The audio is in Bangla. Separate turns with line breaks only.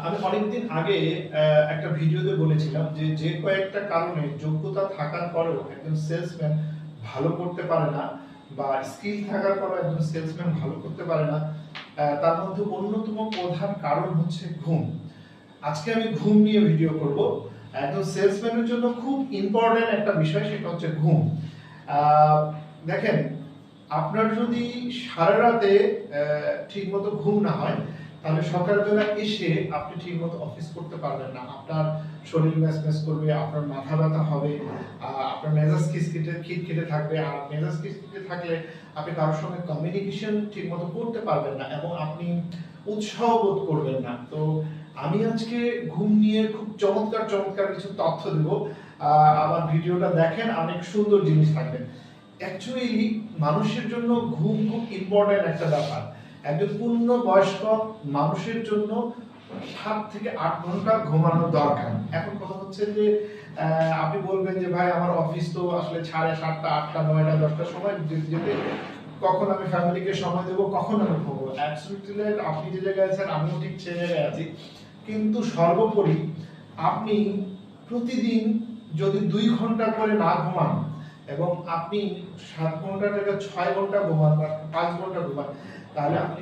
আমি অনেকদিন আগে একটা ভিডিওতে বলেছিলাম যে যে কয়েকটা কারণে যোগ্যতা থাকার পরেও একজন সেলসম্যান ভালো করতে পারে না বা স্কিল থাকার পরেও একজন সেলসম্যান ভালো করতে পারে না, তার মধ্যে অন্যতম প্রধান কারণ হচ্ছে ঘুম। আজকে আমি ঘুম নিয়ে ভিডিও করব। একজন সেলসম্যানের জন্য খুব ইম্পর্টেন্ট একটা বিষয়, সেটা হচ্ছে ঘুম। আহ, দেখেন, আপনার যদি সারা রাতে ঠিকমতো ঘুম না হয়, তাহলে সকালবেলা এসে আপনি ঠিকমতো অফিস করতে পারবেন না। আপনার শরীর ম্যাচম্যাচ করবে, আপনার মাথা ব্যথা হবে, আপনার মেজাজ খিটখিটে থাকবে। আর মেজাজ খিটখিটে থাকলে আপনি কারোর সঙ্গে কমিউনিকেশন ঠিকমতো করতে পারবেন না এবং আপনি উৎসাহ বোধ করবেন না। তো আমি আজকে ঘুম নিয়ে খুব চমৎকার চমৎকার কিছু তথ্য দেব। আমার ভিডিওটা দেখেন, অনেক সুন্দর জিনিস থাকবে। অ্যাকচুয়ালি মানুষের জন্য ঘুম খুব ইম্পর্টেন্ট একটা ব্যাপার। একজন পূর্ণ বয়স্ক মানুষের জন্য 7 থেকে 8 ঘন্টা ঘুমানোর দরকার। এখন কথা হচ্ছে যে আপনি বলবেন যে ভাই আমার অফিস তো আসলে 7:30, 8টা, 9টা, 10টার সময় যেতে, কখন আমি ফ্যামিলিকে সময় দেবো, কখন আমি ঘুমবো। অ্যাবসলিউটলি আপনি যে জায়গায় আছেন আমিও ঠিক সেই জায়গায় আছি, কিন্তু সর্বোপরি আপনি প্রতিদিন যদি 2 ঘন্টা করে না ঘুমান এবং আপনি 7 ঘন্টা থেকে 6 ঘন্টা ঘুমান বা 5 ঘন্টা ঘুমান, তাহলে আপনি